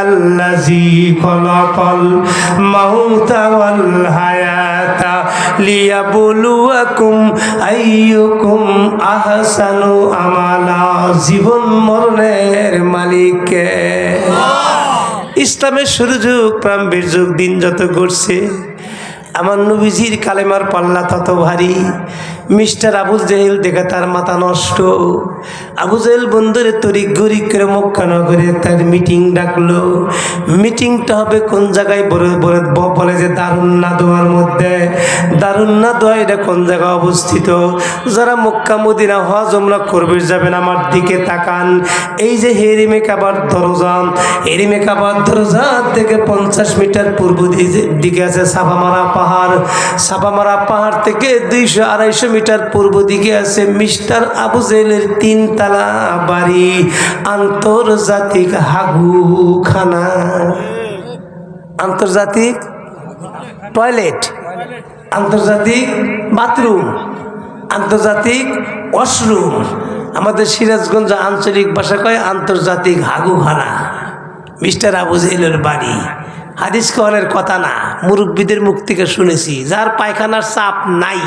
আল্লাযী খলাকাল মাউতা ওয়াল হায়াতা লিয়াবলুয়াকুম আইয়ুকুম আহসানু আমালা। জীবন মরণের মালিক কে? ইসলামের শুরু যুগ প্রারম্ভের যুগ দিন যত ঘটছে আমার নবীজির কালেমার পাল্লা তত ভারী। মিস্টার আবু জেহেল দেখে তার মাথা নষ্ট। আবু জেহেল বন্ধুরে তরিক গরিক করে মক্কা নগরে তার মিটিং ডাকলো। মিটিংটা হবে কোন জায়গায়? বলে যে দারুন নাদোয়ার মধ্যে। দারুন নাদোয়া এটা কোন জায়গায় অবস্থিত? যারা মক্কা মদিনা হজ ওমরা করবে যাবেন আমার দিকে তাকান। এই যে হেরিমে কাবার দরজা, হেরিমে কাবার দরজা থেকে 50 মিটার পূর্ব দিকে আছে সাফামারা পাহাড়। সাফামারা পাহাড় থেকে 200-250 মিটার পূর্ব দিকে আছে মিস্টার আবু জেহেলের 3 তলা বাড়ি, আন্তর্জাতিক হাগুখানা, আন্তর্জাতিক টয়লেট, আন্তর্জাতিক বাথরুম, আন্তর্জাতিক ওয়াশরুম। আমাদের সিরাজগঞ্জ আঞ্চলিক ভাষা কয় আন্তর্জাতিক হাগুখানা। মিস্টার আবু জেহেলের বাড়ি। হাদিস কোরআনের কথা না, মুরব্বীদের মুখ থেকে শুনেছি। যার পায়খানার চাপ নাই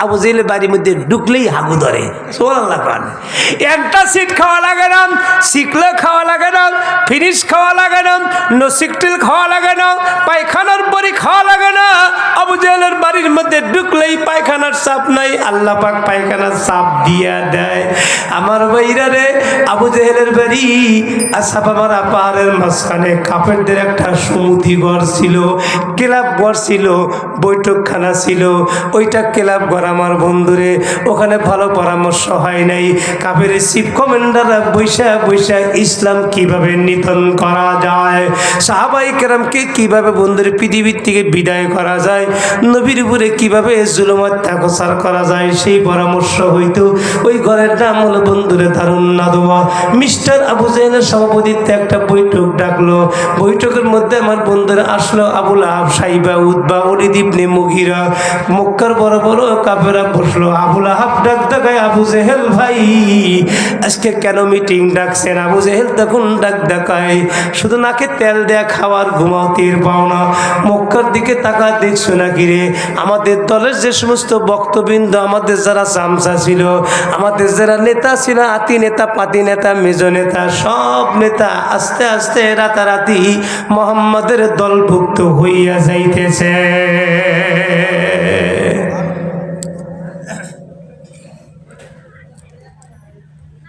আবু জেহেলের বাড়ির মধ্যে ঢুকলেই হাগু ধরে। সুবহানাল্লাহ। একটা সিট খাওয়া লাগে না, সিকলে খাওয়া লাগে না, ফিনিশ খাওয়া লাগে না, নসিকটিল খাওয়া লাগে না, পায়খানার বড়ি খাওয়া লাগে না। আবু জেহেলের বাড়ির মধ্যে ঢুকলেই পায়খানার চাপ নাই, আল্লাহ পাক পায়খানার চাপ দিয়া দেয়। আমার ভাইরা রে, আবু জেহেলের বাড়ি সাফামারা পাহাড়ের মাঝখানে কাফেরদের একটা সমুদ্রি ঘর ছিল, ক্লাব ঘর ছিল, বৈঠকখানা ছিল। ওইটা ক্লাব ঘর আমার বন্ধুরে, ওখানে ভালো পরামর্শ হয় নাই। কাফের চিফ কমান্ডাররা বৈশা বৈশা ইসলাম কিভাবে নিধন করা যায়, সাহাবাই কেরামকে কিভাবে বন্ধুরে পৃথিবীর থেকে বিদায় করা যায়, নবীর উপরে কিভাবে জুলুম অত্যাচার করা যায়, সেই পরামর্শ হইতো। ওই ঘরের নাম হলো বন্ধুরে দারুন নাদওয়া। মিস্টার আবু জেহেলের সভাপতিত্বে একটা বৈঠক ডাকলো। বৈঠকের মধ্যে আমার বন্ধুরা আসলো আবুল আহাব, সাইবা, উতবা, ওলীদ ইবনে মুগীরা, মক্কার বড় বড় কাফেরা বসলো। আবুল আহাব ডাক দেখায়, আবু জেহেল ভাই আজকে কেন মিটিং ডাকছেন? আবু জেহেল তখন ডাক দেখায়, শুধু নাকে তেল দেয়া খাওয়ার ঘুমাও তীর পাও না, মক্কার দিকে তাকা দেখছো নাকি রে? আমাদের দলের যে সমস্ত বক্তবৃন্দ, আমাদের যারা চামচা ছিল, আমাদের যারা নেতা ছিল, আতি নেতা, পাতি নেতা, মেজ নেতা, সব নেতা আস্তে আস্তে রাতারাতি মোহাম্মদের দলভুক্ত হইয়া যাইতেছে।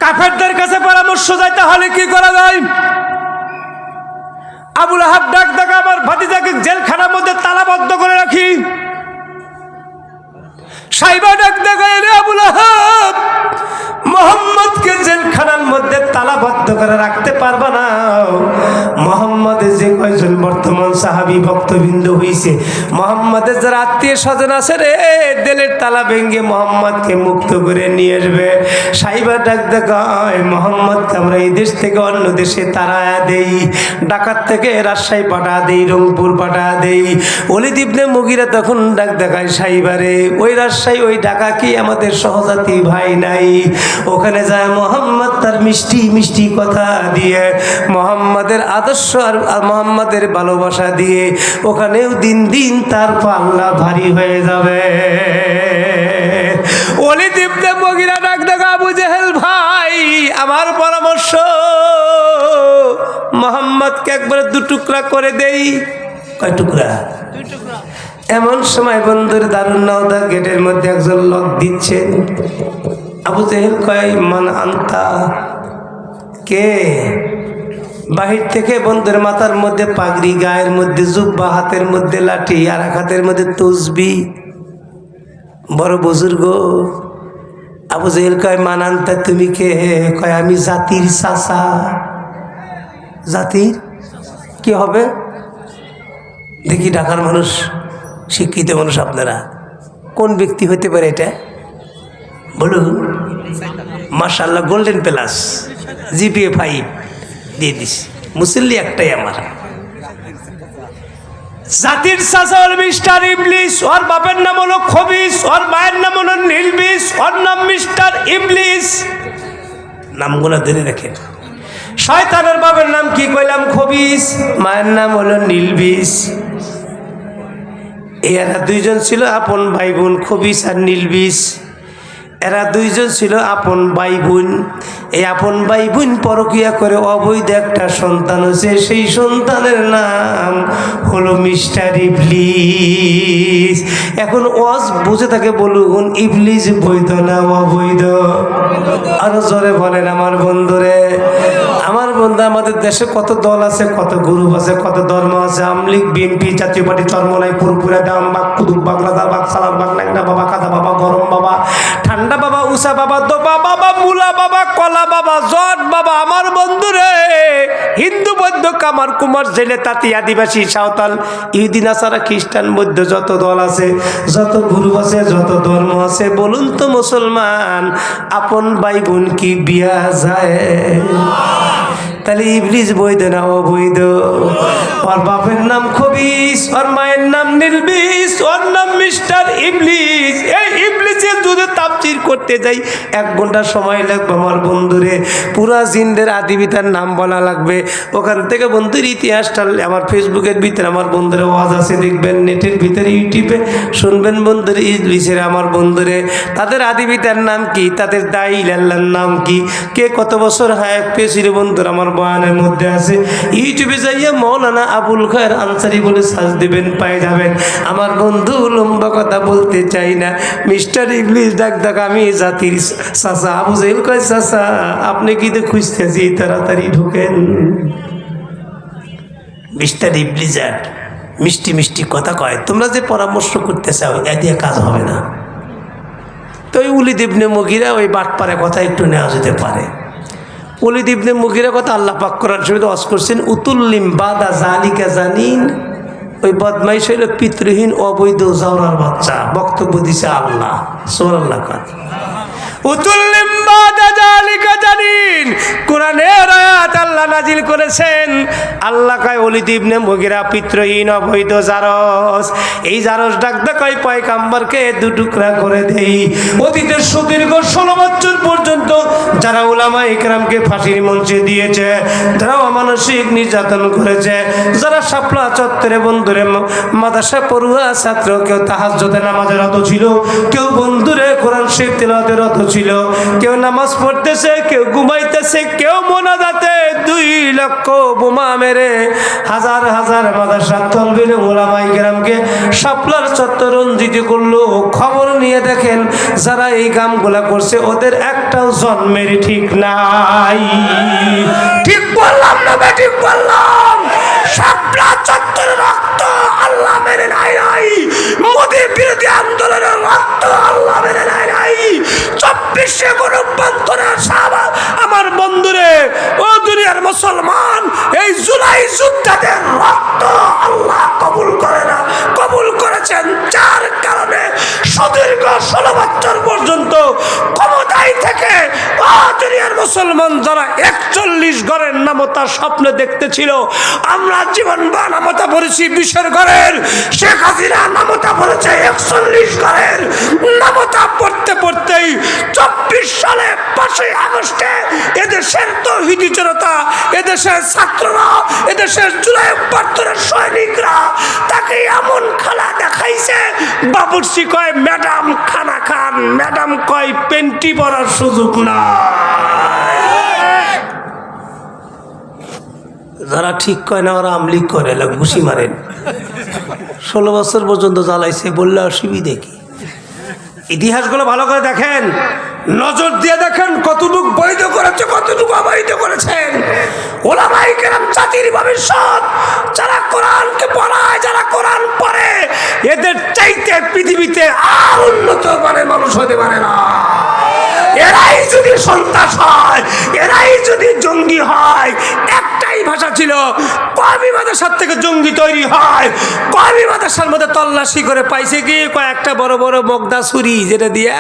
কাফেরদের কাছে পরামর্শ যাইতে হলে কি করা যায়? আবুল আহাব ডাক দেখা, আমার ভাতিজাকে জেলখানার মধ্যে তালাবদ্ধ করে রাখি। সাইবা ডাক দেখা, রে আবুল আহাব, মোহাম্মদকে জেলখানার মধ্যে তালাবদ্ধ করে রাখতে পারবা না। মোহাম্মদের যে কয়জন বর্তমান সাহাবী ভক্তবৃন্দ হইছে, মোহাম্মদের যারা আত্মীয় স্বজন আছে রে, দিলের তালা ভেঙে মোহাম্মদকে মুক্ত করে নিয়ে আসবে। সাইবা ডাক দেখায়, মোহাম্মদকে আমরা এই দেশ থেকে অন্য দেশে তাড়ায়া দেই, ঢাকার থেকে রাজশাহী পাঠা দেই, রংপুর পাঠা দেই। ওলীদ ইবনে মুগীরা তখন ডাক দেখায়, সাইবারে ওই রাজশাহী ওই ঢাকা কি আমাদের সহজাতি ভাই নাই? ওখানে যায় মোহাম্মদ তার মিষ্টি মিষ্টি কথা দিয়ে, মোহাম্মদের আদর্শ আর মোহাম্মদের ভালোবাসা দিয়ে ওখানেও দিন দিন তার পাল্লা ভারী হয়ে যাবে। ওলীদ ইবনে মুগীরা ডাক দেখা, আবু জেহেল ভাই আমার পরামর্শ, মোহাম্মদকে একবারে 2 টুকরা করে দেই। কয় টুকরা? 2 টুকরা। এমন সময় বন্ধুর দারুন নাওদা গেটের মধ্যে একজন লোক দিচ্ছেন। আবু জেহেল কয়, মান আনতা? কে? বাহির থেকে বন্ধুর মাথার মধ্যে পাগড়ি, গায়ের মধ্যে জুব্বা, হাতের মধ্যে লাঠি, আর এক হাতের মধ্যে তসবি, বড় বুজুর্গ। আবু জেহেল কয়, মান আনতা, তুমি কে? কয়, আমি জাতির চাচা। জাতির কি হবে? দেখি ঢাকার মানুষ, শিক্ষিত মানুষ, আপনারা কোন ব্যক্তি হতে পারে এটা বলুন? মাশাআল্লাহ, গোল্ডেন প্লাস, জিপিএ 5 দিয়ে দিস। মুসল্লি একটাই আমার। জাতির চাচা হল মিস্টার ইবলিস, ওর বাপের নাম হলো খবিস, ওর মায়ের নাম হলো নীলবিস, ওর নাম মিস্টার ইবলিস। নামগুলো ধরে রাখেন। শয়তানের বাবার নাম কি কইলাম? খবিস। মায়ের নাম হলো নীলবিষ। এরা দুইজন ছিল আপন ভাই বোন, খবিস আর নীলবিষ। এরা দুইজন ছিল আপন ভাই বোন। এই আপন ভাই বোন পরকিয়া করে অবৈধ একটা সন্তান হয়েছে। সেই সন্তানের নাম হলো মিস্টার ইবলিস। এখন ওয়াজ বুঝে থাকে বলুন, ইবলিস বৈধ না অবৈধ? আরো জোরে বলেন আমার বন্ধুরে। আমার বন্ধু, আমাদের দেশে কত দল আছে, কত গ্রুপ আছে, কত ধর্ম আছে। আওয়ামী লীগ, বিএনপি, জাতীয় পার্টি, চরমলাই, পুরপুরা, দামবাগ, কুতুব বাগ, রাজা বাগ, সালাম বাগ, ল্যাংড়া বাবা, কাদা বাবা, গরম বাবা, ঠান্ডা বাবা, উষা বাবা, দোবা বাবা, মুলা বাবা, কলা বাবা, জট বাবা। আমার বন্ধুরে, হিন্দু, বৌদ্ধ, কামার, কুমার, জেলে, তাঁতি, আদিবাসী, সাঁওতাল, ইহুদি, নাসারা, খ্রিস্টান, বৌদ্ধ, যত দল আছে, যত গুরু আছে, যত ধর্ম আছে, বলুন তো মুসলমান, আপন ভাই বোন কি বিয়া যায়? তাহলে ইবলিস বৈধ না অবৈধ? ওর বাপের নাম খবিস, ওর মায়ের নাম নীলবিষ, ওর নাম মিস্টার ইবলিস। এই ইবলিসের যদি তাফসীর করতে যাই 1 ঘন্টা সময় লাগবে আমার বন্ধুরে। পুরা জিনদের আদিবিতার নাম বলা লাগবে। ওখান থেকে বন্ধুর ইতিহাসটা আমার ফেসবুকের ভিতরে আমার বন্ধুরে ওয়াজ আছে, দেখবেন নেটের ভিতরে, ইউটিউবে শুনবেন বন্ধুরে। ইবলিসের আমার বন্ধুরে তাদের আদিবিতার নাম কি, তাদের দাইল আল্লাহর নাম কি, কে কত বছর হায়াত পেয়েছিল বন্ধুরা আমার বয়ানের মধ্যে আছে। ইউটিউবে যাইয়া মৌলানা আবুল খায়ের আনসারী বলে সার্চ দিবেন, পাই যাবেন। আমার বন্ধু, লম্বা কথা বলতে চাই না, মিস্টার ইবলিস ডাক ডাক আমি জাতির চাচা। আবু জেহেল কয়, চাচা আপনি কি তো খুঁজতেছি, তাড়াতাড়ি ঢুকেন। মিস্টার ইবলিস মিষ্টি মিষ্টি কথা কয়, তোমরা যে পরামর্শ করতে চাও এ দিয়ে কাজ হবে না। তো ওই ওলীদ ইবনে মুগীরা ওই বাটপারে কথা একটু নেওয়া যেতে পারে। ওলীদ ইবনে মুগীরা কথা আল্লাহ পাক কোরআন শরীফে ওয়াজ করছেন, উতুল্লিম বাদা জালিকা জানিন। ওই বদমাইশ হইল পিতৃহীন অবৈধ জাওরার বাচ্চা। বক্তব্য দিছে আল্লাহ। সুবহানাল্লাহ। উতুল্লিম বাদা জালিকা জানিন, কোরআনের আয়াত আল্লাহ নাজিল করেছেন। আল্লাহ কয় ওলীদ ইবনে মুগীরা পিতৃহীন অবৈধ জারস। এই জারস ডাক দেয় পয়গম্বরকে 2 টুকরা করে দেই। অতীতের সুদীর্ঘ 16 বছর পর্যন্ত যারা উলামায়ে ইকরামকে ফাঁসির মঞ্চে দিয়েছে, যারা অমানসিক নির্যাতন করেছে, যারা শাপলা চত্বরে বন্ধুরে মাদ্রাসা পড়ুয়া ছাত্র, কেউ তাহাজ্জুদের নামাজে রত ছিল, কেউ বন্ধুরে কোরআন শরীফ তিলাওয়াতে রত ছিল, কেউ নামাজ পড়তেছে, কেউ ঘুমাইতেছে, কেউ মোনাজাতে 2 লক্ষ বোমা মেরে হাজার হাজার মাদ্রাসা তলবির উলামায়ে কেরামকে শাপলার চত্বর রঞ্জিত করলো। খবর নিয়ে দেখেন যারা এই কামগুলা করছে ওদের একটাও জন্মের ঠিক নাই। ঠিক বললাম না? ঠিক বললাম? শাপলা চত্বরের রক্ত আল্লাহ মেরে নাই। মোদী বিরোধী আন্দোলনের রক্ত আল্লাহ মেরে নাই। 24শে গণঅভ্যুত্থানের শাহবাগ আমার বন্ধুরে, ও দুনিয়ার মুসলমান, এই জুলাই যোদ্ধাদের রক্ত আল্লাহ কবুল করে না। কবুল করেছেন যার কারণে সুদীর্ঘ 16 বছর পর্যন্ত ক্ষমতায় থেকে দুনিয়ার মুসলমান যারা 41 ঘরের নামতা স্বপ্ন দেখতেছিল, আমরা জীবন বা নামতা পড়েছি 20 ঘরের, শেখ হাসিনা নামতা পড়েছে 41 ঘরের। নামতা পড়তে পড়তেই 24 সালে 5ই আগস্টে এদেশের তৌহিদি জনতা, এদেশের ছাত্ররা, এদেশের জুলাই অভ্যুত্থানের সৈনিকরা তাকে এমন খেলা দেখাইছে, বাবুর্চি কয় ম্যাডাম খানা খান, ম্যাডাম কয় পেন্টি পরার সুযোগ না। যারা ঠিক কয় না ওরা আমলিক করে, ঘুষি মারেন। 16 বছর পর্যন্ত জ্বালাইছে, বললে অসুবিধে কি? ইতিহাসগুলো ভালো করে দেখেন, নজর দিয়ে দেখেন কতটুকু বৈধ করেছে, কতটুকু অবৈধ করেছেন। উলামায়ে কেরাম জাতির ভবিষ্যৎ। যারা কোরআনকে পড়ায়, যারা কোরআন পড়ে, এদের চাইতে পৃথিবীতে আর উন্নত মানের মানুষ হতে পারে না। এরাই যদি সন্ত্রাস হয়, এরাই যদি জঙ্গি হয়, একটাই ভাষা ছিল, কওমি মাদ্রাসার থেকে জঙ্গি তৈরি হয়। কওমি মাদ্রাসার মধ্যে তল্লাশি করে পাইছে কি কয়েকটা বড় বড় বগদা ছুরি, যেটা দিয়ে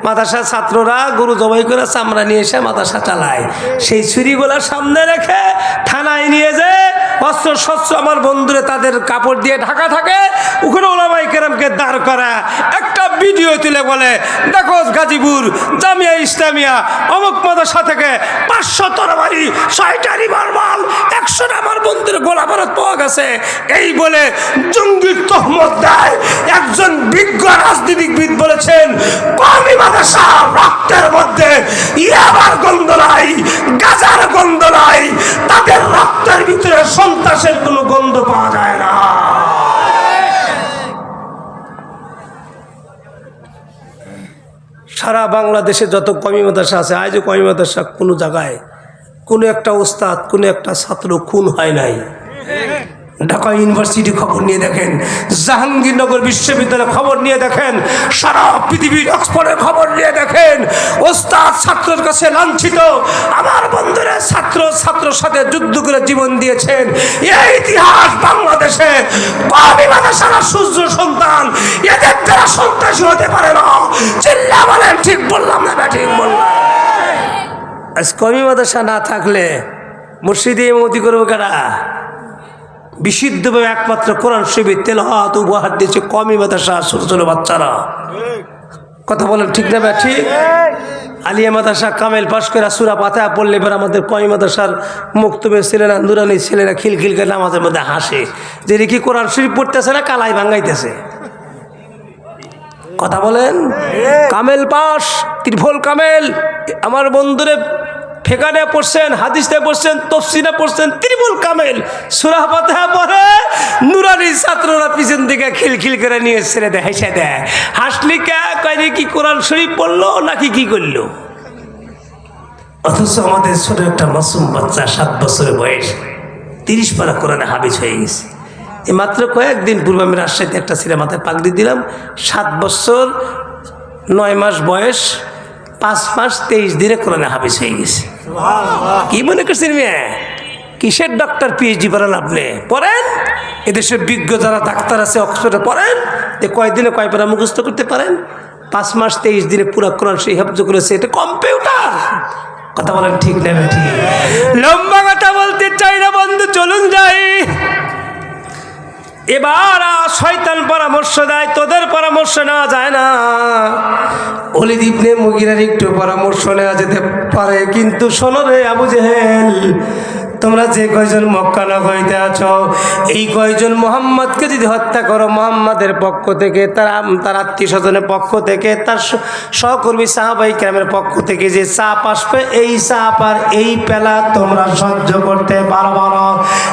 মাদ্রাসার ছাত্ররা গরু জবাই করে চামড়া নিয়ে এসে মাদ্রাসা চালায়। সেই ছুরিগুলা সামনে রেখে থানায় নিয়ে যায়, অস্ত্র শস্ত্র আমার বন্ধুরে তাদের কাপড় দিয়ে ঢাকা থাকে, ওখানে উলামায়ে কেরামকে দাঁড় করা। একটা ভিডিও তুলে বলে, দেখো গাজীপুর জামিয়া ইসলামিয়া অমুক মাদ্রাসা থেকে 500 তরবারি, 6টা রিভলভার, 100টা আমার বন্ধুর গোলা বারুদ পাওয়া গেছে, এই বলে জঙ্গির তহমত দেয়। একজন বিজ্ঞ রাজনীতিবিদ বলেছেন, কওমি মাদ্রাসা রক্তের মধ্যে ইয়াবার গন্ধ নাই, গাজার গন্ধ নাই, তাদের রক্তের ভিতরে সন্ত্রাসের কোনো গন্ধ পাওয়া যায় না। সারা বাংলাদেশে যত কওমি মাদ্রাসা আছে, আজও কওমি মাদ্রাসা কোনো জায়গায় কোনো একটা ওস্তাদ, কোনো একটা ছাত্র খুন হয় নাই। ঢাকা ইউনিভার্সিটি খবর নিয়ে দেখেন, জাহাঙ্গীরনগর বিশ্ববিদ্যালয়ের খবর নিয়ে দেখেন, সারা পৃথিবীর অক্সফোর্ডের খবর নিয়ে দেখেন, ওস্তাদ ছাত্রের কাছে লাঞ্ছিত। আমার বন্ধুরা ছাত্রের সাথে যুদ্ধ করে জীবন দিয়েছেন। এই ইতিহাস বাংলাদেশে কওমি মাদ্রাসার সূর্য সন্তান, এদের দ্বারা সন্ত্রাসী হতে পারে না। চিল্লা বলেন, ঠিক বললাম না ঠিক বললাম? আজ কওমি মাদ্রাসা না থাকলে মসজিদে ইমামতি করবো কারা? বিশুদ্ধভাবে একমাত্র কোরআন শরীফের তেলাওয়াত উপহার দিয়েছে কওমি মাদ্রাসা ছোট ছোট বাচ্চারা। কথা বলেন ঠিক না ঠিক? আলিয়া মাদ্রাসা কামেল পাশ করে সূরা ফাতিহা পড়লে এবার আমাদের কওমি মাদ্রাসার মুক্তবের ছেলেরা, নুরানি ছেলেরা খিলখিল করে নামাজের মধ্যে হাসে যে কি কোরআন শরীফ পড়তেছে না কালাই ভাঙ্গাইতেছে। কথা বলেন, কামেল পাশ, ত্রিফল কামেল। আমার বন্ধুরে ফেকানে পড়ছেন, হাদিসে পড়ছেন, তফসিরে পড়ছেন, ত্রিফল কামেল সূরা ফাতিহা পড়ে, নুরানি ছাত্ররা পিছন দিকে খিলখিল করে নিয়ে ছেড়ে দেয়, হেসে দেয়। হাসলি কে? কয় কি কোরআন শরীফ পড়লো নাকি কি করলো? অথচ আমাদের ছোট একটা মাসুম বাচ্চা 7 বছরের বয়স 30 পারা কোরআনে হাফেজ হয়ে গেছে। এই মাত্র কয়েকদিন পূর্বে আমি রাজশাহীতে একটা ছেলে মাথায় পাগড়ি দিলাম, 7 বছর 9 মাস বয়স, 5 মাস 23 দিনে কোরআনে হাফেজ হয়ে গেছে। কি মনে করছেন মেয়ে? কিসের ডক্টর পিএইচডি পড়েন আপনি? পড়েন, এদেশের বিজ্ঞ যারা ডাক্তার আছে অক্সফোর্ডে পড়েন, কয়দিনে কয় পারা মুখস্থ করতে পারেন? 5 মাস 23 দিনে পুরা কোরআন সেই হেফজ করেছে। এটা কম্পিউটার। কথা বলেন ঠিক না ঠিক? লম্বা কথা বলতে চাই না বন্ধু, চলুন যাই। এবার শয়তান পরামর্শ দেয়, তোদের পরামর্শ নেওয়া যায় না। ওলীদ ইবনে মুগীরার একটু পরামর্শ নেওয়া যেতে পারে, কিন্তু শোনো রে আবু জেহেল, তোমরা যে কয়জন মক্কা নগরীতে আছো, এই কয়জন মুহাম্মদকে যদি হত্যা করো, মুহাম্মাদের পক্ষ থেকে, তার আত্মীয় স্বজনের পক্ষ থেকে, তার সহকর্মী সাহাবাই কেরামের পক্ষ থেকে যে চাপ আসবে, এই চাপ আর এই পেলা তোমরা সহ্য করতে পারবো না।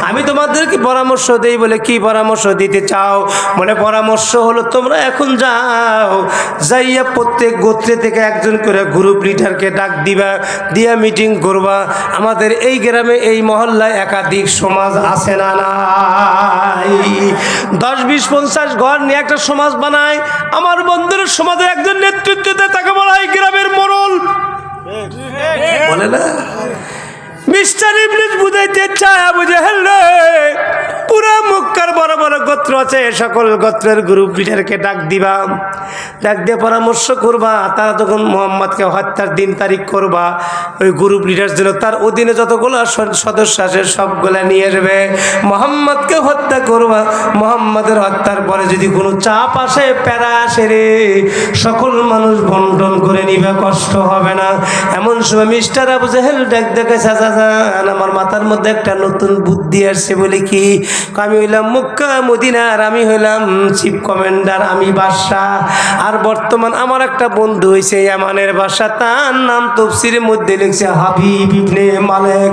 আমি তোমাদেরকে পরামর্শ দেই। বলে কি পরামর্শ দিতে চাও? বলে পরামর্শ হলো, তোমরা এখন যাও, যাইয়া প্রত্যেক গোত্রে থেকে একজন করে গ্রুপ লিডারকে ডাক দিবা, দিয়া মিটিং করবা। আমাদের এই গ্রামে এই মহল্লায় একাধিক সমাজ আছে না নাই? 10, 20, 50 ঘর নিয়ে একটা সমাজ বানায়। আমার বন্ধুর সমাজের একজন নেতৃত্ব দেয়, তাকে বলা হয় গ্রামের মোড়ল। বলে না মিস্টার ইবলিস বুঝাইতে চায় আবু জেহেল রে, পুরা মক্কার বড় বড় গোত্র আছে, সকল গোত্রের গ্রুপ লিডারকে ডাক দিবা, ডাক দিয়ে পরামর্শ করবা। তারা তখন মুহাম্মদকে হত্যার দিন তারিখ করবা। ওই গ্রুপ লিডার যেন তার অধীনে যতগুলো সদস্য আছে সবগুলা নিয়ে আসবে, মুহাম্মদকে হত্যা করবা। মুহাম্মদের হত্যার পরে যদি কোনো চাপ আসে, প্যারা আসে রে, সকল মানুষ বন্টন করে নিবে, কষ্ট হবে না। এমন সময় মিস্টার আবু জেহেল ডাক দেখে, চাচা আমার মাথার মধ্যে একটা নতুন বুদ্ধি আসছে। বলে কি? আমি হইলাম মক্কা মদিনার, আমি হইলাম চিফ কমান্ডার, আমি বাদশাহ। আর বর্তমান আমার একটা বন্ধু হয়েছে ইয়ামানের বাদশাহ, তার নাম তাফসীরের মধ্যে লিখছে হাবিব ইবনে মালিক।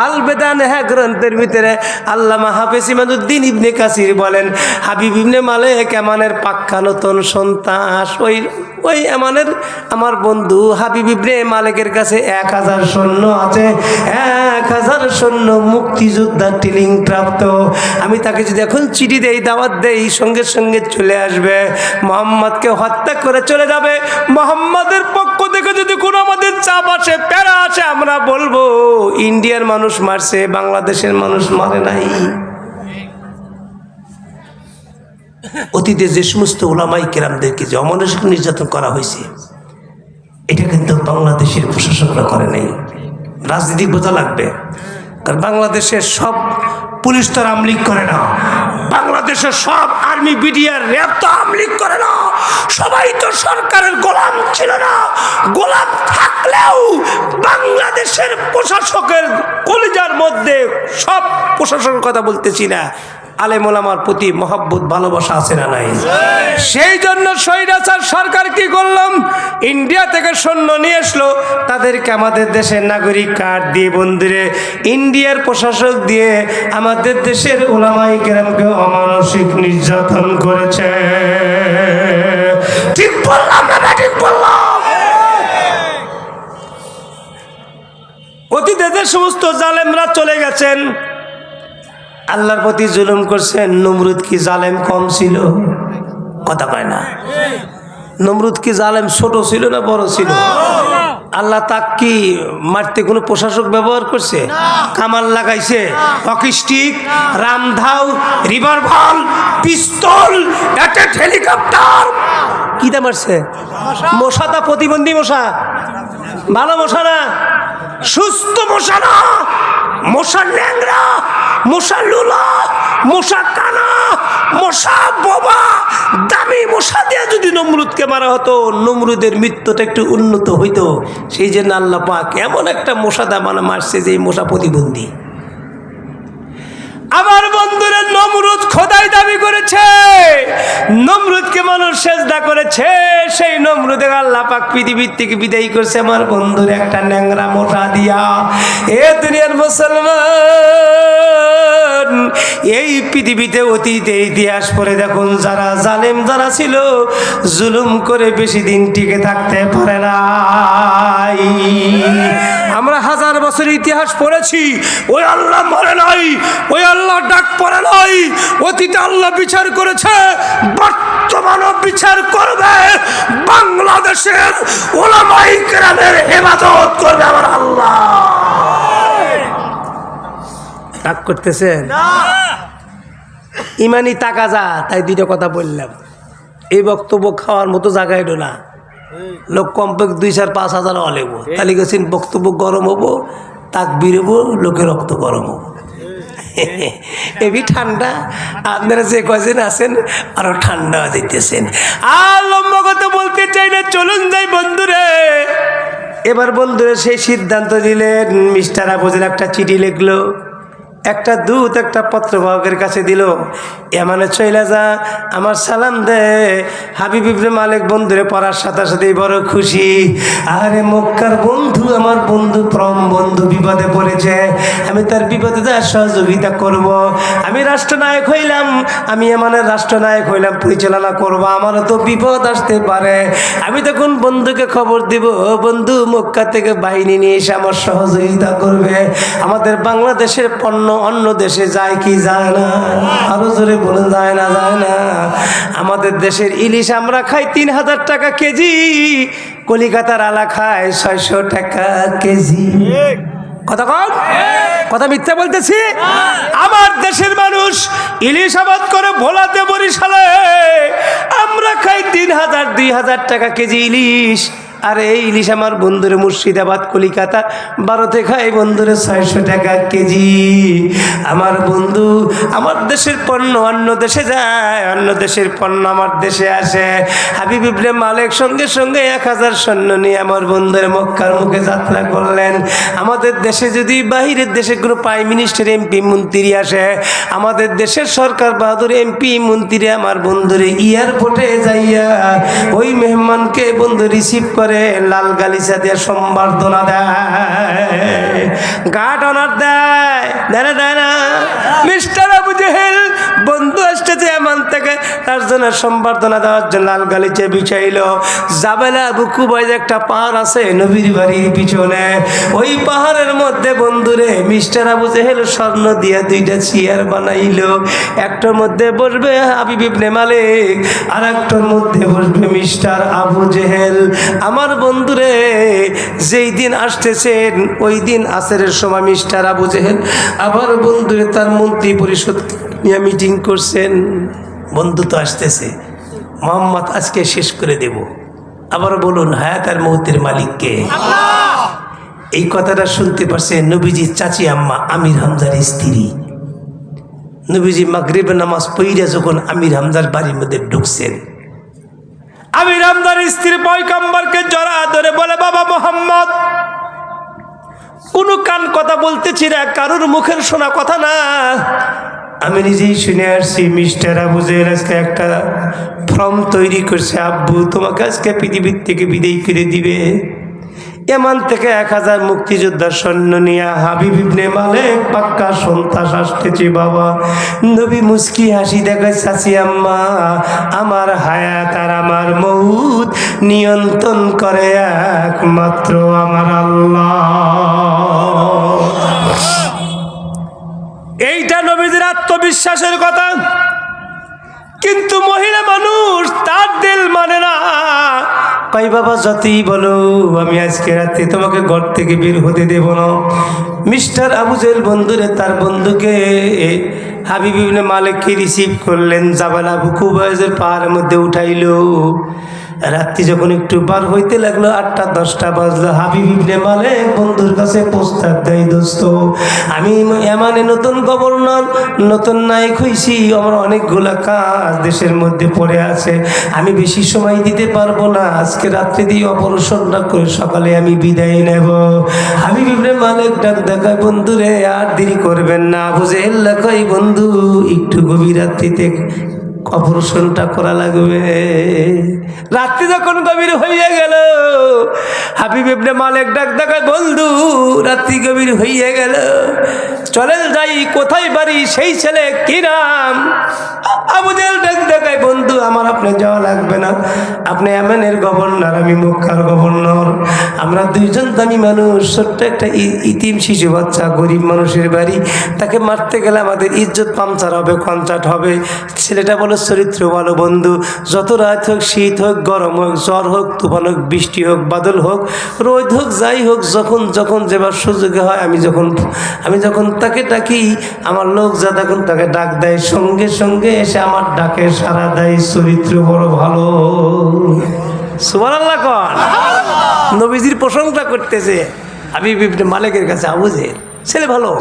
আল বেদান গ্রন্থের ভিতরে আল্লামা হাফেজ ইমাদউদ্দিন ইবনে কাসির বলেন, হাবিব ইবনে মালিক ইয়ামানের পাক্কা নতুন সন্ত্রাস। ওই ইয়ামানের আমার বন্ধু হাবিব ইবনে মালিকের কাছে 1000 সৈন্য আছে, 1000 সৈন্য মুক্তিযোদ্ধা ট্রেনিং প্রাপ্ত। আমি তাকে যদি এখন চিঠি দেই, দাওয়াত দেই, সঙ্গে সঙ্গে চলে আসবে, মুহাম্মদকে হত্যা করে চলে যাবে। মুহাম্মদের পক্ষ থেকে যদি কোনো আমাদের চাপ আসে, প্যারা আসে, আমরা বলবো ইন্ডিয়ার মানুষ মারছে, বাংলাদেশের মানুষ মারে নাই। অতীতে যে সমস্ত ওলামাই কেরামদেরকে যে অমানুষিক নির্যাতন করা হয়েছে, এটা কিন্তু বাংলাদেশের প্রশাসকরা করে নাই। রাজনীতি বোঝা লাগবে, কারণ বাংলাদেশের সব পুলিশ তো আমলিক করে না, বাংলাদেশের সব আর্মি বিডিআর র্যাব তো আমলিক করে না। সবাই তো সরকারের গোলাম ছিল না। গোলাম থাকলেও বাংলাদেশের প্রশাসকের কলিজার মধ্যে, সব প্রশাসনের কথা বলতেছি না, আলেম ওলামার প্রতি মহব্বত ভালোবাসা আছে না নাই? সেই জন্য স্বৈরাচার সরকার কি করলাম, ইন্ডিয়া থেকে সৈন্য নিয়ে আসলো, তাদেরকে আমাদের দেশের নাগরিক কার্ড দিয়ে বন্ধুরে ইন্ডিয়ার প্রশাসক দিয়ে আমাদের দেশের ওলামায়ে কেরামকে অমানসিক নির্যাতন করেছে। ঠিক বললাম না ঠিক বললাম? অতীতে যে সমস্ত জালেমরা চলে গেছেন, আল্লাহর প্রতি জুলুম করছেন, নমরুদ কি জালেম কম ছিল? কথা কয় না। নমরুদ কি জালেম ছোট ছিল না বড় ছিল? আল্লাহ তাক কি মারতে কোনো প্রশাসক ব্যবহার করছে? কামাল লাগাইছে, হকিস্টিক, রামধাও, রিভলভার, পিস্তল, অ্যাটাক হেলিকপ্টার, কি দা মারছে? মশাটা প্রতিবন্ধী মশা, ভালো মশা না, সুস্থ মশা না, মশা ল্যাংরা, মশা লুলা, মশা কানা, মশা বোবা, দামি মশা দিয়ে যদি নমরুদকে মারা হতো, নমরুদের মৃত্যুটা একটু উন্নত হইতো। সেই জন্য আল্লাহ পাক এমন একটা মশা দা মারছে যে মশা প্রতিবন্ধী। আমার বন্ধুরা, নমরুদ খোদাই দাবি করেছে, নমরুদকে মানুষ সেজদা করেছে, সেই নমরুদের আল্লাহ পাক পৃথিবীর থেকে বিদায়ী করছে আমার বন্ধুর একটা ন্যাংরা মশা দিয়া। এ দুনিয়ার মুসলমান, এই পৃথিবীতে অতীতে ইতিহাস পড়ে দেখুন, যারা জালেম যারা ছিল, জুলুম করে বেশি দিন টিকে থাকতে পারে নাই। আমরা হাজার বছর ইতিহাস পড়েছি, ওই আল্লাহ মরে নাই, ওই আল্লাহ ডাক পড়ে নাই। অতীতে আল্লাহ বিচার করেছে, বর্তমানও বিচার করবে। বাংলাদেশের উলামায়ে কেরামের হেফাজত করবে আমার আল্লাহ। ডাক করতেছেন ইমানি তাকাজা, তাই দুইটা কথা বললাম। এই বক্তব্য খাওয়ার মতো জায়গায় না, লোক কমপক্ষে 2-4-5 হাজার অলেব, তাহলে গেছেন বক্তব্য গরম হবো, তাকবীর হবো, লোকের রক্ত গরম হবো। এবি ঠান্ডা, আপনারা যে কজন আছেন আরো ঠান্ডা দিতেছেন। আর লম্বা কথা বলতে চাই না, চলুন যাই বন্ধুরে। এবার বন্ধুরা সেই সিদ্ধান্ত দিলেন, মিস্টার আবুজের একটা চিঠি লিখলো, একটা দূত একটা পত্রবাহকের কাছে দিল, এমানে চইলা যা, আমার সালাম দে। হাবিব ইবনে মালিক বন্ধুরে পড়ার সাথে সাথেই বড় খুশি। আরে মক্কার বন্ধু, আমার বন্ধু, প্রম বন্ধু বিপদে পড়েছে, আমি তার বিপদে যা সহযোগিতা করব। আমি রাষ্ট্রনায়ক হইলাম, আমি এমানের রাষ্ট্রনায়ক হইলাম, পরিচালনা করব, আমারও তো বিপদ আসতে পারে। আমি তখন বন্ধুকে খবর দিব, বন্ধু মক্কা থেকে বাহিনী নিয়ে এসে আমার সহযোগিতা করবে। আমাদের বাংলাদেশের পণ্য অন্য দেশে যায় কি যায় না? আরো জোরে বলুন, যায় না? যায় না। আমাদের দেশের ইলিশ আমরা খাই 3000 টাকা কেজি, কলিকাতার আলা খায় 600 টাকা কেজি। কথা কম, কথা মিথ্যা বলতেছি? আমার দেশের মানুষ ইলিশ আবাদ করে ভোলাতে, বরিশালে, আমরা খাই 3000-2000 টাকা কেজি ইলিশ। আর এই ইলিশ আমার বন্ধুরে মুর্শিদাবাদ, কলিকাতা, ভারতে খাই বন্ধুরে 600 টাকা কেজি। আমার বন্ধু, আমার দেশের পণ্য অন্য দেশে যায়, অন্য দেশের পণ্য আমার দেশে আসে। হাবিব ইবনে মালিক সঙ্গে সঙ্গে 1000 সৈন্য নিয়ে আমার বন্ধুর মক্কার মুখে যাত্রা করলেন। আমাদের দেশে যদি বাহিরের দেশে কোনো প্রাইম মিনিস্টার, এমপি, মন্ত্রী আসে, আমাদের দেশের সরকার বাহাদুর এমপি মন্ত্রী আমার বন্ধুরে এয়ারপোর্টে যাইয়া ওই মেহমানকে বন্ধু রিসিভ করে লাল গালিচা দিয়ে সম্বর্ধনা দেয়, গার্ড অনার দেয়, দেয় না? মিস্টার আবু জেহেল বন্ধু আসতেছে এমন থেকে, তার জন্য সম্বর্ধনা দেওয়ার জন্য লাল গালিচা বিছাইল। জাবেলা আবু কুবাইদ একটা পাহাড় আছে নবীর বাড়ির পিছনে, ওই পাহাড়ের মধ্যে বন্ধুরে মিস্টার আবু জেহেল স্বর্ণ দিয়ে 2টা চেয়ার বানাইল। একটার মধ্যে বসবে হাবিব ইবনে মালিক, আর একটার মধ্যে বসবে মিস্টার আবু জেহেল। আমার বন্ধুরে যেই দিন আসতেছেন ওই দিন আসরের সময় মিস্টার আবু জেহেল আবার বন্ধুরে তার মন্ত্রী পরিষদ নিয়ে মিটিং করছেন। বন্ধু তো আসতেছে, মোহাম্মদ আজকে শেষ করে দেব। আবার বলুন, হায়াত আর মৌতের মালিককে? এই কথাটা শুনতে পারছে নবীজির চাচি আম্মা আমির হামজার স্ত্রী। নবীজি মাগরিবের নামাজ পড়িয়া যখন আমির হামজার বাড়ির মধ্যে ঢুকছেন, আমির হামজার স্ত্রী পয়গম্বরকে জড়া ধরে বলে, বাবা মোহাম্মদ, কোনো কান কথা বলতেছি না, কারোর মুখের শোনা কথা না, আমি নিজেই শুনে আসছি মিস্টার আবু জেহেল আজকে একটা ফর্ম তৈরি করছে, আব্বু তোমাকে আজকে পৃথিবীর থেকে বিদায় করে দিবে। এমান থেকে 1000 মুক্তিযোদ্ধার সৈন্য নিয়ে হাবিব ইবনে মালিক পাক্কা সন্ত্রাস আসতেছি বাবা। নবী মুস্কি হাসি দেখায়, চাচি আম্মা, আমার হায়াত আর আমার মউত নিয়ন্ত্রণ করে একমাত্র আমার আল্লাহ। এইটা নবীজির আত্মবিশ্বাসের কথা, কিন্তু মহিলা মানুষ তার দিল মানে না। কই বাবা যতই বলো আমি আজকে রাতে তোমাকে ঘর থেকে বের হতে দেব না। মিস্টার আবু জেহেল বন্ধুরে তার বন্ধুকে হাবিব ইবনে মালিককে রিসিভ করলেন, জাবাল আবু কুবাইজের পাহাড়ের মধ্যে উঠাইলো। রাত্রি যখন একটু বার হইতে লাগলো, 8টা-10টা বাজলো, হাবিব ইবনে মালিক বন্ধুর কাছে প্রস্তাব দেয়, দোস্ত আমি এমানে নতুন গভর্নর, নতুন নায়ক হইছি, আমার অনেকগুলা কাজ দেশের মধ্যে পড়ে আছে, আমি বেশি সময় দিতে পারবো না, আজকে রাত্রে দিয়ে অপারেশনটা করে সকালে আমি বিদায় নেব। হাবিব ইবনে মালিক ডাক দেখায়, বন্ধুরে আর দেরি করবেন না। আবু জেহেল কয়, বন্ধু একটু গভীর রাত্রিতে অপারেশনটা করা লাগবে। রাত্রি যখন গভীর হইয়া গেল, হাবিব ইবনে মালিক ডাক দেখায়, বন্ধু রাত্রি গভীর হইয়া গেল, চলেন যাই, কোথায় বাড়ি, সেই ছেলে কি নাম? আবু জেহেল ডাক দেখায়, বন্ধু আমার আপনি যাওয়া লাগবে না, আপনি ইয়ামানের গভর্নর, আমি মক্কার গভর্নর, আমরা দুইজন দামি মানুষ, ছোট্ট একটা ইতিম শিশু বাচ্চা, গরিব মানুষের বাড়ি, তাকে মারতে গেলে আমাদের ইজ্জত পাংচার হবে, কনচার্ট হবে। ছেলেটা বলে, চরিত্র ভালো বন্ধু, যত রাত হোক, শীত হোক, গরম হোক, জ্বর হোক, তুফান হোক, বৃষ্টি হোক, বাদল হোক, রোদ হোক, যাই হোক, যখন যখন যেবার সুযোগে হয়, আমি যখন তাকে ডাকি, আমার লোক যা তখন তাকে ডাক দেয়, সঙ্গে সঙ্গে এসে আমার ডাকে সাড়া দেয়, চরিত্র বড় ভালো। সুবহানাল্লাহ কোন। নবীজির প্রশংসা করতেছে হাবিব ইবনে মালিকের কাছে, আবু জেহেল ছেলে ভালো,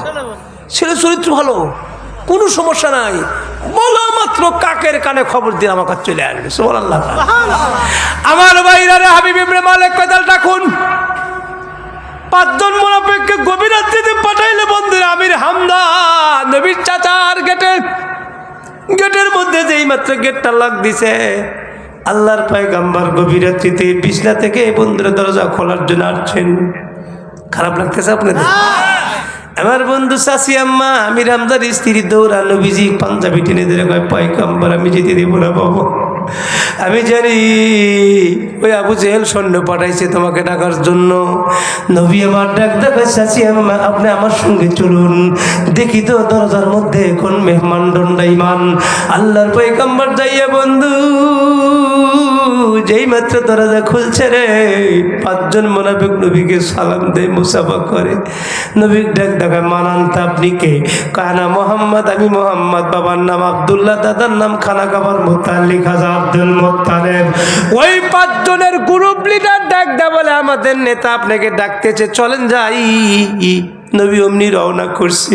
ছেলে চরিত্র ভালো, কোনো সমস্যা নাই, বলা মাত্র কাকের কানে খবর দিয়ে আমার কাছে চলে আসবে। সুবহানাল্লাহ। আমার ভাইরা রে, হাবিব ইবনে মালিক কয়দাল ডাকুন, 5 জন মুনাফিককে গভীর রাত্রিতে পাঠাইলে বন্ধুরা, আমির হামজা নবীর চাচার গেটের মধ্যে যেই মাত্র গেটটা লক দিছে, আল্লাহর পয়গম্বর গভীর রাত্রিতে বিছনা থেকে বন্ধুরা দরজা খোলার জন্য আসছেন। খারাপ লাগতেছে আপনাদের? আমার বন্ধু চাচি আম্মা আমির হামজার স্ত্রী দৌড়া নবীজি পাঞ্জাবি টেনে ধরে কয়, পয়গম্বর আমি যেতে দেবো না বাবা, আমি জানি ওই আবু জেহেল সৈন্য পাঠাইছে তোমাকে ডাকার জন্য। নবী আমার ডাক দেখায়, চাচি আম্মা আপনি আমার সঙ্গে চলুন, দেখি তো দরজার মধ্যে কোন মেহমান দণ্ডাইমান। আল্লাহর পয়গম্বর যাইয়া বন্ধু যেই মাত্র দরজা খুলছে রে, 5 জন মুনাফিক নবীকে সালাম দেয়, মুসাফা করে। নবী ডাক দেখায়, মানান্তা আপনি কে? কানা মোহাম্মদ, আমি মোহাম্মদ, বাবার নাম আব্দুল্লাহ, দাদার নাম খানা কাবার মুতাল্লিক হাজা আব্দুল মুত্তালিব। ওই 5 জনের গ্রুপ লিডার ডাক দেয়, বলে আমাদের নেতা আপনাকে ডাকতেছে, চলেন যাই। নবী অমনি রওনা করছে।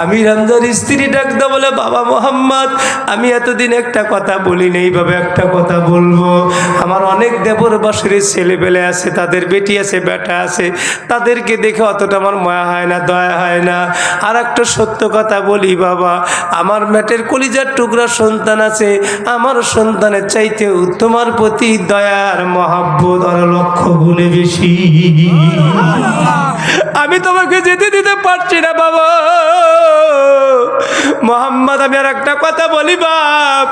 আমির হামজার স্ত্রী ডাক দেয়, বলে বাবা মোহাম্মদ, আমি এতদিন একটা কথা বলি না, এইভাবে একটা কথা বলবো। আমার অনেক দেবর বাসুরের ছেলে পেলে আছে, তাদের বেটি আছে, বেটা আছে, তাদেরকে দেখে অতটা আমার মায়া হয় না, দয়া হয় না। আর একটা সত্য কথা বলি বাবা, আমার মেটের কলিজার টুকরা সন্তান আছে, আমার সন্তানের চাইতেও তোমার প্রতি দয়ার মহাব্বত আর 1,00,000 গুণে বেশি। আমি তোমাকে যেতে দিতে পারছি না বাবা মোহাম্মদ। আমি আর একটা কথা বলি বাপ,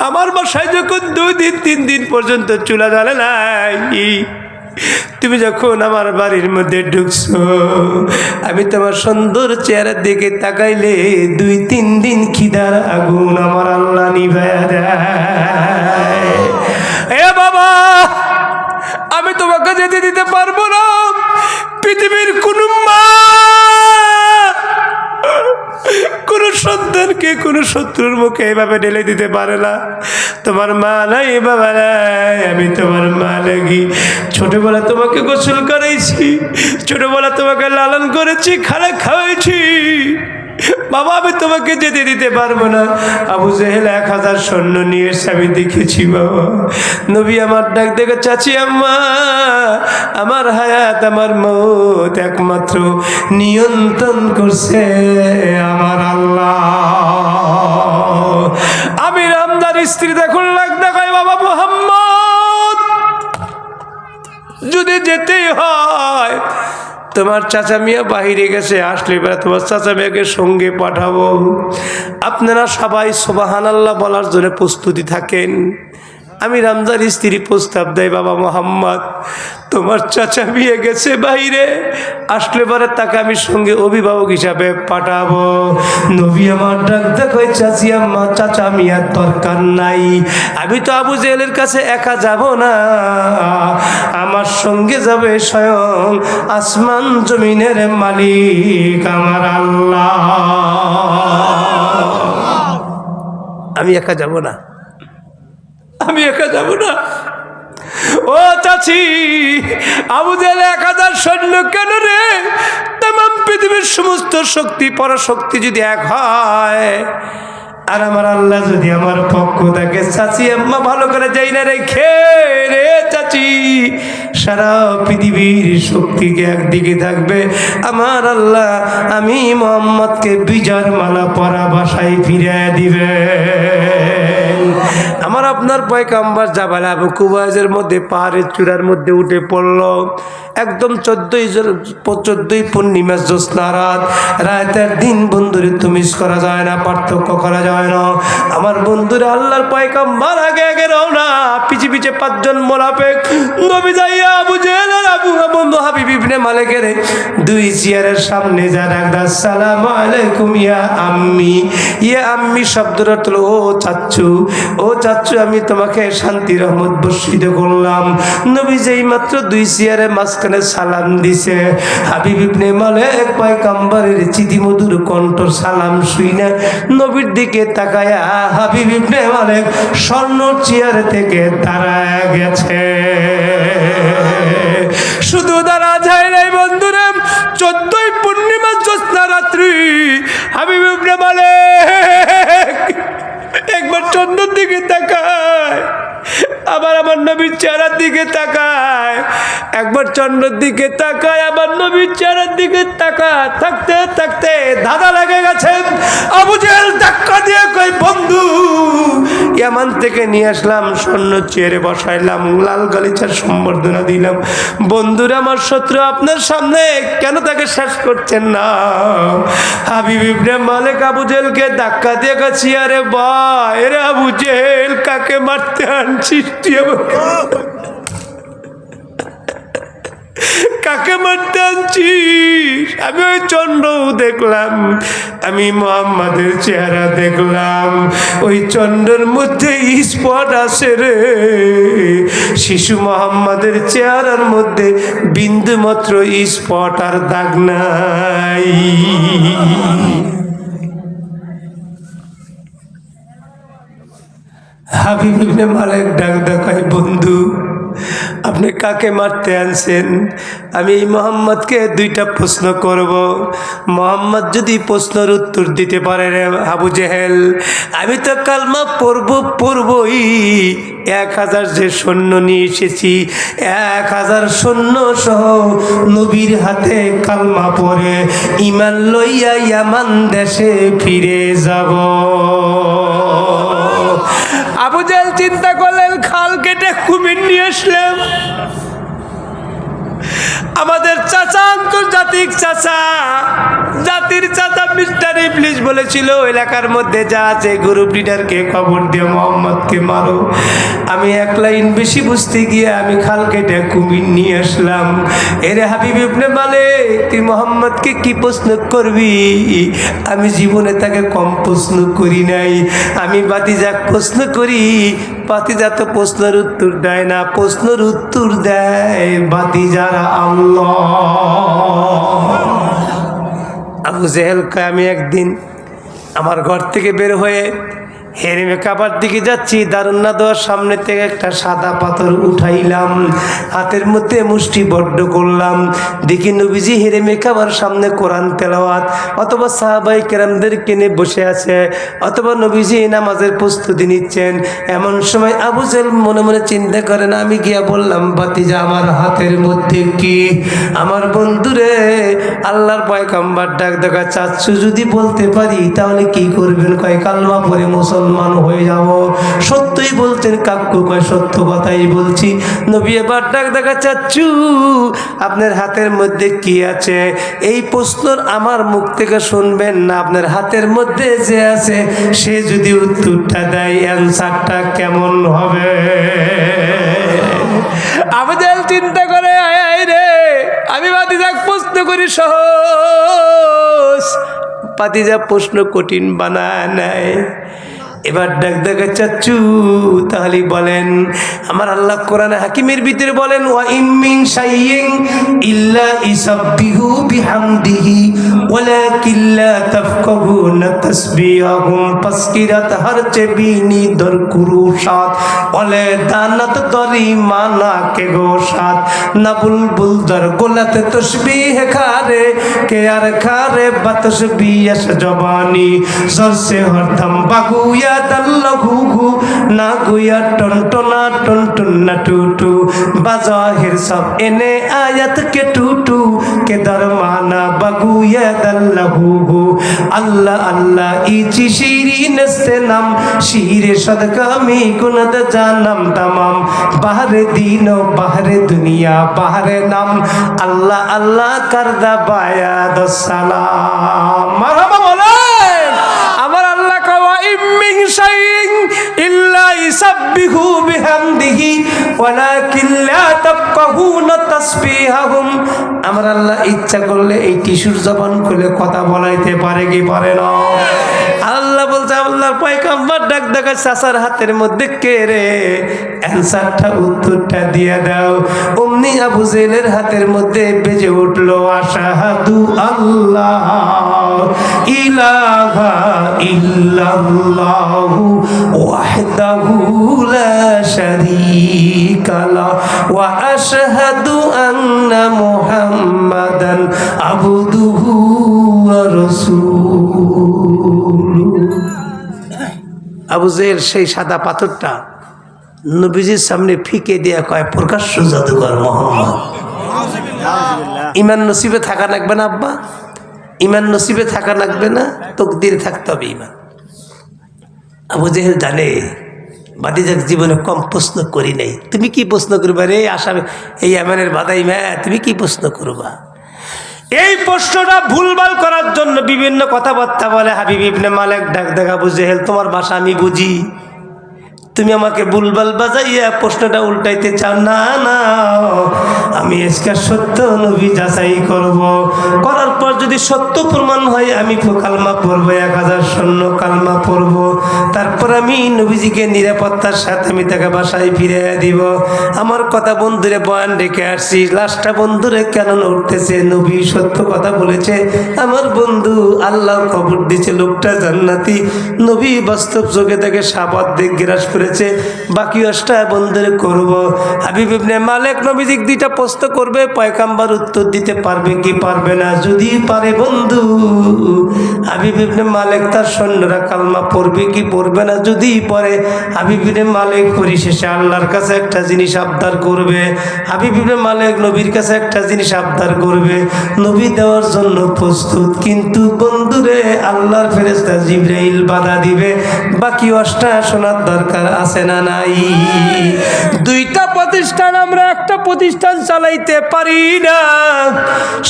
আমার বাসায় যখন 2 দিন 3 দিন পর্যন্ত চুলা জ্বালে নাই, তুমি যখন আমার বাড়ির মধ্যে ঢুকছো, আমি তোমার সুন্দর চেহারার দিকে তাকাইলে 2-3 দিন খিদার আগুন আমার আল্লাহ নিভায়া দেয়। এ বাবা, আমি তোমাকে যেতে দিতে পারবো না। পৃথিবীর কোন মা কোন সন্তানকে কোন শত্রুর মুখে এভাবে ঢেলে দিতে পারে না। তোমার মা নাই, বাবা নাই, আমি তোমার মা লাগি। ছোটবেলা তোমাকে গোসল করাইছি, ছোটবেলা তোমাকে লালন করেছি, খানা খাওয়াইছি, বাবা আমি তোমাকে যেতে দিতে পারবো না। আবু জেহেল 1000 সৈন্য নিয়ে এসে আমি দেখেছি বাবা। নবী আমার ডাক দেখে চাচি আম্মা, আমার হায়াত আমার মৌত একমাত্র নিয়ন্ত্রণ করছে আমার আল্লাহ। আমি রামদার স্ত্রী দেখুন লাগ দেখায় বাবা মোহাম্মদ, যদি যেতেই হয় তোমার চাচা মিয়া বাহিরে গেছে, আসলে এবার তোমার চাচা মিয়াকে সঙ্গে পাঠাবো। আপনারা সবাই সুবহানাল্লাহ বলার জন্য প্রস্তুতি থাকেন। আমি রামজার স্ত্রী প্রস্তাব দেয় বাবা মোহাম্মদ, তোমার চাচা মিয়া গেছে বাইরে, আসলে পরে তাকে আমি সঙ্গে অভিভাবক হিসাবে পাঠাবো। নবী আমার ডাক দেখো চাচি আম্মা, চাচা মিয়ার দরকার নাই, আমি তো আবু জেহেলের কাছে একা যাব না, আমার সঙ্গে যাবে স্বয়ং আসমান জমিনের মালিক আমার আল্লাহ। আমি একা যাব না, আমি একা যাব না। ও চাচি, আবু জেহেল 1000 সৈন্য কেন রে? তামাম পৃথিবীর সমস্ত শক্তি পরাশক্তি যদি এক হয় আর আমার আল্লাহ যদি আমার পক্ষ থাকে, চাচি আম্মা ভালো করে যাই না রেখে রে চাচি, সারা পৃথিবীর শক্তিকে একদিকে থাকবে আমার আল্লাহ, আমি মোহাম্মদকে বিজয়ের মালা পরা বাসায় ফিরে দিবে। আমার আপনার পয়গাম্বর জাবাল আবু কুবাইজের মধ্যে পাহাড়ের চূড়ার মধ্যে উঠে পড়ল। একদম 14ই পূর্ণিমা জ্যোৎস্না রাত, রাতের দিন বন্ধুরে তো মিস করা যায় না, পার্থক্য করা যায় না। আমার বন্ধুরা আল্লাহর পয়গাম্বর আগে আগে রওনা, পিছে পিছে 5 জন মোনাফিক। নবী যাইয়া আবু জেহেল আবু বন্ধু হাবিব ইবনে মালিকের 2 চেয়ারের সামনে যা ডাকদা, আসসালামু আলাইকুম ইয়া আম্মি। ইয়া আম্মি শব্দটা অর্থ হলো ও চাচ্চু, ও চাচ্চু আমি তোমাকে শান্তি রহমত বর্ষিত করলাম। নবী যেই মাত্র 2 চেয়ারের মাঝখানে সালাম দিছে, হাবিব ইবনে মালিক পয়গাম্বরের চিঠিমধুর কণ্ঠ সালাম শুইনা নবীর দিকে তাকায়া হাবিব ইবনে মালিক স্বর্ণ চেয়ার থেকে দাঁড়ায় গেছে। শুধু দাঁড়া যায় নাই বন্ধুরা, 14ই পূর্ণিমা জ্যোৎস্না রাত্রি হাবিব ইবনে মালিক একবার চন্দ্রের দিকে তাকায়, আবার আমার নবীর চেহারার দিকে তাকায়, একবার চন্দ্রের দিকে তাকায়, আবার নবীর চেহারার দিকে তাকায়। থাকতে থাকতে ধাঁধা লেগে গেছে। আবু জেহেল ধাক্কা দিয়ে কই, বন্ধু ইয়ামান থেকে নিয়ে আসলাম, স্বর্ণ চেয়ারে বসাইলাম, লাল গালিচার সম্বর্ধনা দিলাম, বন্ধুরা আমার শত্রু আপনার সামনে, কেন তাকে শেষ করছেন না? হাবিব ইবনে মালিক আবু জেহেলকে ধাক্কা দিয়ে গেছি, আরে ভাই রে আবু জেহেল, কাকে মারতে আনছিস তুই? কাকে মারতে আনছিস? আমি ওই চন্দ্র দেখলাম, আমি মোহাম্মদের চেহারা দেখলাম, ওই চন্দ্রের মধ্যে স্পট আছে রে, শিশু মোহাম্মদের চেহারার মধ্যে বিন্দু মাত্র স্পট আর দাগ নাই। হাবিব ইবনে মালিক ডাক দেখায়, বন্ধু আপনি কাকে মারতে আনছেন? আমি মোহাম্মদকে 2টা প্রশ্ন করব, মোহাম্মদ যদি প্রশ্নের উত্তর দিতে পারে রে আবু জেহেল, আমি তো কালমা পড়বই। 1000 যে সৈন্য নিয়ে এসেছি, 1000 সৈন্য সহ নবীর হাতে কালমা পড়ে ঈমান লইয়া ইয়ামান দেশে ফিরে যাব। আবু জেহেল চিন্তা করলেন, খাল কেটে কুমির নিয়ে আসলাম। আমাদের চাচা, আন্তর্জাতিক চাচা, জাতির চাচা মিস্টার ইবলিস বলেছিল এলাকার মধ্যে যা আছে গ্রুপ লিডারকে খবর দিয়ে মোহাম্মদকে মারো। আমি 1 লাইন বেশি বুঝতে গিয়ে আমি খাল কেটে কুমির নিয়ে আসলাম। এরে হাবিব ইবনে মালিক, তুই মোহাম্মদকে কি প্রশ্ন করবি? আমি জীবনে তাকে কম প্রশ্ন করি নাই। আমি বাতিজাক প্রশ্ন করি, বাতিজা তো প্রশ্নের উত্তর দেয় না, প্রশ্নের উত্তর দেয় বাতিজারা আল্লাহ। আবু জেহেল কয়, আমি একদিন আমার ঘর থেকে বের হয়ে হেরেমে কাবার দিকে যাচ্ছি, দারুন্না দেওয়ার সামনে থেকে একটা সাদা পাথর উঠাইলাম, হাতের মধ্যে মুষ্টিবদ্ধ করলাম, দেখি নবীজি হেরেমে কাবার সামনে কোরআন তেলাওয়াত অথবা সাহাবাই কেরামদের কিনে বসে আছে, অথবা নবীজি নামাজের প্রস্তুতি নিচ্ছেন। এমন সময় আবু জেহেল মনে মনে চিন্তা করেন, আমি গিয়া বললাম, ভাতিজা আমার হাতের মধ্যে কি? আমার বন্ধুরে আল্লাহর পয়গম্বর ডাক দেখা চাচ্ছু, যদি বলতে পারি তাহলে কি করবেন? কয় কালমা পড়ে মুসলমান হয়ে যাব। সত্যই বলছেন কাকু? কয় সত্য কথাই বলছি। নবী এবার ডাক দেখা চাচ্ছু, আপনার হাতের মধ্যে কি আছে? এই প্রশ্ন আমার মুখ থেকে শুনবেন না, আপনার হাতের মধ্যে যে আছে সে যদি উত্তরটা দেয়, অ্যান্সারটা কেমন হবে? আবু জেহেল চিন্তা করে, আয় রে, আমি ভাতিজাকে প্রশ্ন করি সহজ, ভাতিজা প্রশ্ন কঠিন বানায় নাই। এবার ডাক দেখা চাচ্ছু, তাহলে বলেন, আমার আল্লাহ কোরআনে হাকিমের ভিতরে বলেন, ওয়া ইম মিন শাইইন ইল্লা ইসাব্বিহু বিহামদিহি ওয়ালাকিন লা তাফকাহুনা তাসবিহাহুম ফাসকিরাত হারচে বিনি দর কুরুশাত ওলে দানাত দরি মানা কে গোশাত না বুলবুল দর গোলাতে তসবিহ খারে কে আর খারে বাতসবিয়াস জবানি সরসে হরদম বাগুয়া দাল্লাহু না গুয়া টনটনা টনটনা টুটু বাজাহির সব এনে আয়াত কে টুটু কে দরমানা বাগুয়া দাল্লাহু আল্লাহ আল্লাহ ইচি শিরি নস্তে নাম শিরে সদকা মি গুনাদ জানাম তামাম বাহরে দিন ও বাহরে দুনিয়া বাহরে নাম আল্লাহ আল্লাহ করদা বায়াদ সালাম। মারহাবা বলেন। আমার আল্লাহ কওয়া ইমিন শাইইন ইল্লা ইসাব্বিহু বিহামদিহি ওয়ালাকিন লা তাফকাহুনা তাসবিহাহুম। আমার আল্লাহ ইচ্ছা করলে এই টিস্যুর জবান খুলে কথা বলাইতে পারে কি পারে না? আল্লাহ বলছে, আল্লাহর পয়গম্বর ডাক দেখা চাচার হাতের মধ্যে কে রে? অ্যান্সারটা উত্তরটা দিয়ে দাও। অমনি আবু জেহেলের হাতের মধ্যে বেজে উঠলো, আশহাদু আল্লাহ ইলাহা ইল্লাল্লাহু ওয়াহদাহু লা শারীকা লা ওয়া আশহাদু আন্না মুহাম্মাদান আবদুহু ওয়া রাসূলুহু। আবু জেহেল সেই সাদা পাথরটা নবীজির সামনে ফিকে দিয়ে কয়, প্রকাশ্য জাদুকর মোহাম্মদ। ইমান নসিবে থাকা লাগবে না আব্বা, ইমান নসিবে থাকা লাগবে না, তকদিরে থাকতে হবে ইমান। আবু জেহেল জানে ভাতিজার জীবনে কম প্রশ্ন করি নাই। তুমি কি প্রশ্ন করবা রে আসামে এই আমানের বাদাই মা, তুমি কি প্রশ্ন করবা? এই প্রশ্নটা ভুলভাল করার জন্য বিভিন্ন কথাবার্তা বলে। হাবিব ইবনে মালিক ডাক দেখা, আবু জেহেল তোমার ভাষা আমি বুঝি, তুমি আমাকে ভুলভাল বাজাইয়া প্রশ্নটা উল্টাইতে চাও না। না, আমি আজকে সত্য নবী যাচাই করব, করার পর যদি সত্য প্রমাণ হয় আমি কালমা পড়বো, 1000 সৈন্য কালমা পড়বো, তারপর আমি নবীজিকে নিরাপত্তার সাথে আমি তাকে বাসায় ফিরে দিব। আমার কথা বন্ধুরে বয়ান রেখে আসছি, লাস্টটা বন্ধুরে কেন উঠতেছে? নবী সত্য কথা বলেছে, আমার বন্ধু আল্লাহ খবর দিচ্ছে লোকটা জান্নাতি, নবী বাস্তব চোখে তাকে সাবাদ দিক গ্রাস করে, বাকি 8টা বন্ধুরে করব। হাবিব ইবনে মালিক নবীজি 2টা প্রশ্ন করবে, পয়গম্বর উত্তর দিতে পারবে কি পারবে না? যদি পারে বন্ধু হাবিব ইবনে মালিক তার সৈন্যরা কালমা পড়বে কি পড়বে না? যদি পড়ে হাবিব ইবনে মালিক পরিশেষে আল্লাহর কাছে একটা জিনিস আবদার করবে। হাবিব ইবনে মালিক নবীর কাছে একটা জিনিস আবদার করবে, নবী দেওয়ার জন্য প্রস্তুত, কিন্তু বন্ধুরে আল্লাহর ফেরেশতা জিবরাইল বাধা দিবে। বাকি 8টা শোনার দরকার আছে না নাই? 2টা প্রতিষ্ঠান, আমরা একটা প্রতিষ্ঠান চালাইতে পারি না।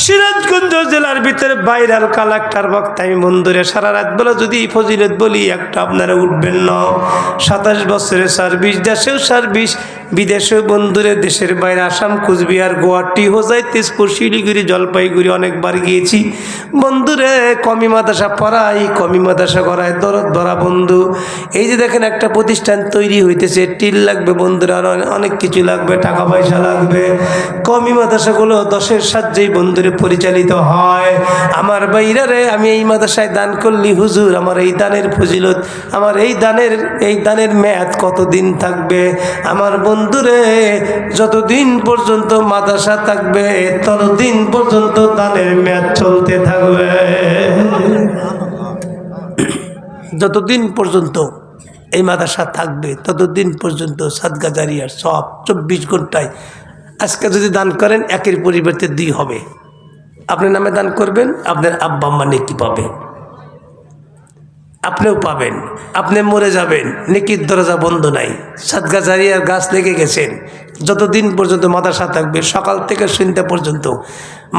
সিরাজগঞ্জ জেলার ভিতরে ভাইরাল কালেক্টর বক্তা আমি বন্ধুরে সারা রাত বেলা যদি ফজিলত বলি একটা আপনারা উঠবেন না। 27 বছরের সার্ভিস, দেশেও সার্ভিস, বিদেশে বন্ধুরে, দেশের বাইরে আসাম, কুচবিহার, গুয়াহাটি, হোজাই, তেজপুর, শিলিগুড়ি, জলপাইগুড়ি অনেকবার গিয়েছি। বন্ধুরে কমি মাদ্রাসা পড়াই, কমি মাদ্রাসা করায়, দরদ ধরা বন্ধু। এই যে দেখেন একটা প্রতিষ্ঠান তৈরি হইতেছে, টিল লাগবে বন্ধুরা, আর অনেক কিছু লাগবে, টাকা পয়সা লাগবে। কমি মাদ্রাসাগুলো 10-এর সাহায্যেই বন্ধুরে পরিচালিত হয়। আমার বাইরারে আমি এই মাদ্রাসায় দান করলি হুজুর, আমার এই দানের ফজিলত, আমার এই দানের মেয়াদ কতদিন থাকবে? আমার বন্ধুরে যতদিন পর্যন্ত মাদ্রাসা থাকবে ততদিন পর্যন্ত দানের মেয়াদ চলতে থাকবে। যতদিন পর্যন্ত এই মাদ্রাসা থাকবে ততদিন পর্যন্ত সাদকা জারিয়ার সব 24 ঘন্টায়। আজকে যদি দান করেন 1-এর পরিবর্তে 2 হবে। আপনার নামে দান করবেন, আপনার আব্বা আম্মা নেকি পাবে, আপনিও পাবেন। আপনি মরে যাবেন, নেকির দরজা বন্ধ নাই। সাদকা জারিয়ার গাছ লেগে গেছেন। যতদিন পর্যন্ত মাদ্রাসা থাকবে, সকাল থেকে সন্ধ্যা পর্যন্ত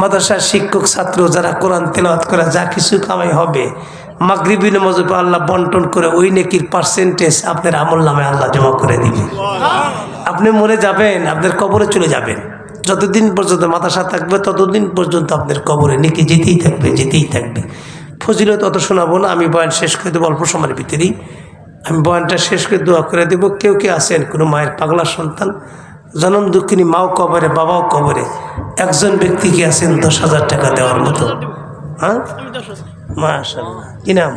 মাদ্রাসার শিক্ষক ছাত্র যারা কোরআন তেলাওয়াত করে যা কিছু কামাই হবে, মাগরিবি নামাজে আল্লাহ বন্টন করে ওই নেকির পার্সেন্টেজ আপনার আমল নামে আল্লাহ জমা করে দিবে। আপনি মরে যাবেন, আপনার কবরে চলে যাবেন। যতদিন পর্যন্ত মাদ্রাসা থাকবে ততদিন পর্যন্ত আপনার কবরে নেকি যেতেই থাকবে, যেতেই থাকবে। ফজিলত অত শোনাবো না, আমি বয়ান শেষ করে দেবো অল্প সময়ের ভিতরেই। আমি বয়ানটা শেষ করে দোয়া করে দেবো। কেউ কে আছেন কোনো মায়ের পাগলা সন্তান, জনম দুঃখিনী মাও কবরে, বাবাও কবরে, একজন ব্যক্তি কি আছেন 10,000 টাকা দেওয়ার মতো? হ্যাঁ, মাশাআল্লাহ। কি নাম?